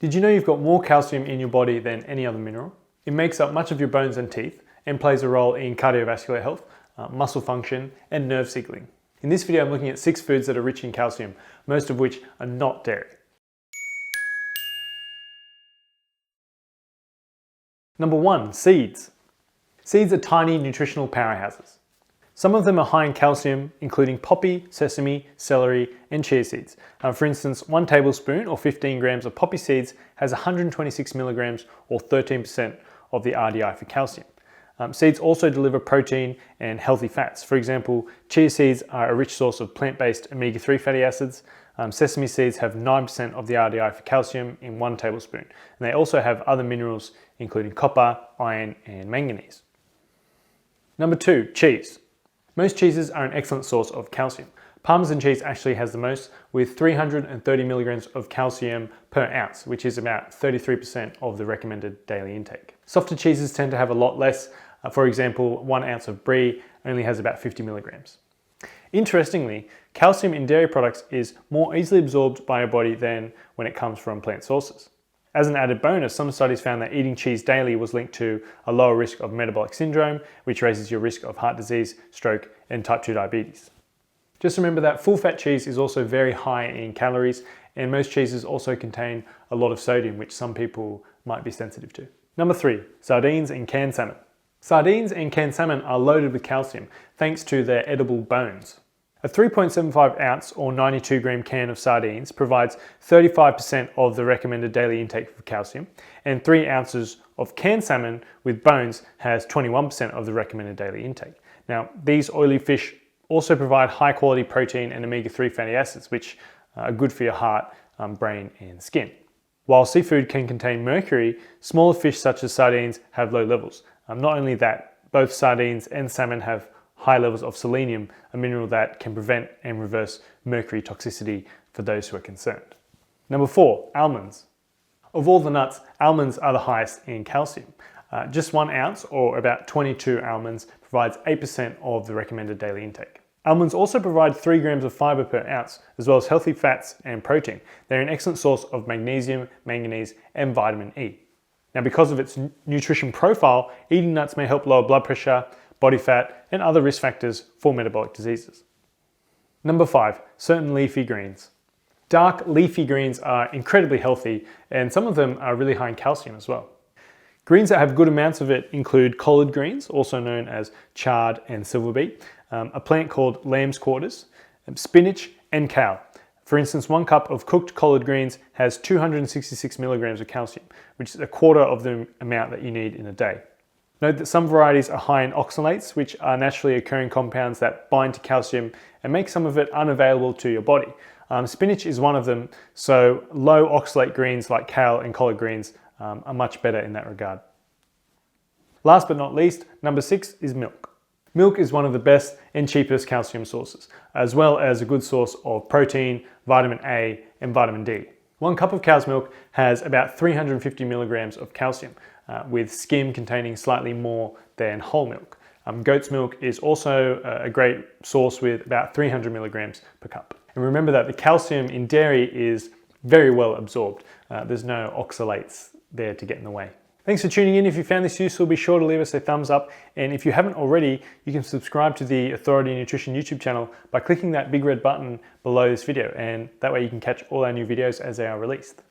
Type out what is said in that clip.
Did you know you've got more calcium in your body than any other mineral? It makes up much of your bones and teeth and plays a role in cardiovascular health, muscle function, and nerve signaling. In this video, I'm looking at 6 foods that are rich in calcium, most of which are not dairy. Number 1, seeds. Seeds are tiny nutritional powerhouses. Some of them are high in calcium, including poppy, sesame, celery, and chia seeds. For instance, 1 tablespoon or 15 grams of poppy seeds has 126 milligrams or 13% of the RDI for calcium. Seeds also deliver protein and healthy fats. For example, chia seeds are a rich source of plant-based omega-3 fatty acids. Sesame seeds have 9% of the RDI for calcium in 1 tablespoon. And they also have other minerals, including copper, iron, and manganese. Number 2, cheese. Most cheeses are an excellent source of calcium. Parmesan cheese actually has the most, with 330 milligrams of calcium per ounce, which is about 33% of the recommended daily intake. Softer cheeses tend to have a lot less. For example, 1 ounce of brie only has about 50 milligrams. Interestingly, calcium in dairy products is more easily absorbed by your body than when it comes from plant sources. As an added bonus, some studies found that eating cheese daily was linked to a lower risk of metabolic syndrome, which raises your risk of heart disease, stroke, and type 2 diabetes. Just remember that full-fat cheese is also very high in calories, and most cheeses also contain a lot of sodium, which some people might be sensitive to. Number 3, sardines and canned salmon. Sardines and canned salmon are loaded with calcium thanks to their edible bones. A 3.75 ounce or 92 gram can of sardines provides 35% of the recommended daily intake for calcium, and 3 ounces of canned salmon with bones has 21% of the recommended daily intake. Now, these oily fish also provide high quality protein and omega-3 fatty acids, which are good for your heart, brain, and skin. While seafood can contain mercury, smaller fish such as sardines have low levels. Not only that, both sardines and salmon have high levels of selenium, a mineral that can prevent and reverse mercury toxicity for those who are concerned. Number 4, almonds. Of all the nuts, almonds are the highest in calcium. Just 1 ounce or about 22 almonds provides 8% of the recommended daily intake. Almonds also provide 3 grams of fiber per ounce, as well as healthy fats and protein. They're an excellent source of magnesium, manganese, and vitamin E. Now, because of its nutrition profile, eating nuts may help lower blood pressure, body fat, and other risk factors for metabolic diseases. Number 5, certain leafy greens. Dark leafy greens are incredibly healthy, and some of them are really high in calcium as well. Greens that have good amounts of it include collard greens, also known as chard and silver beet, a plant called lamb's quarters, spinach, and kale. For instance, 1 cup of cooked collard greens has 266 milligrams of calcium, which is a quarter of the amount that you need in a day. Note that some varieties are high in oxalates, which are naturally occurring compounds that bind to calcium and make some of it unavailable to your body. Spinach is one of them, so low oxalate greens like kale and collard greens are much better in that regard. Last but not least, number 6 is milk. Milk is one of the best and cheapest calcium sources, as well as a good source of protein, vitamin A, and vitamin D. 1 cup of cow's milk has about 350 milligrams of calcium, with skim containing slightly more than whole milk. Goat's milk is also a great source with about 300 milligrams per cup. And remember that the calcium in dairy is very well absorbed. There's no oxalates there to get in the way. Thanks for tuning in. If you found this useful, be sure to leave us a thumbs up. And if you haven't already, you can subscribe to the Authority Nutrition YouTube channel by clicking that big red button below this video. And that way you can catch all our new videos as they are released.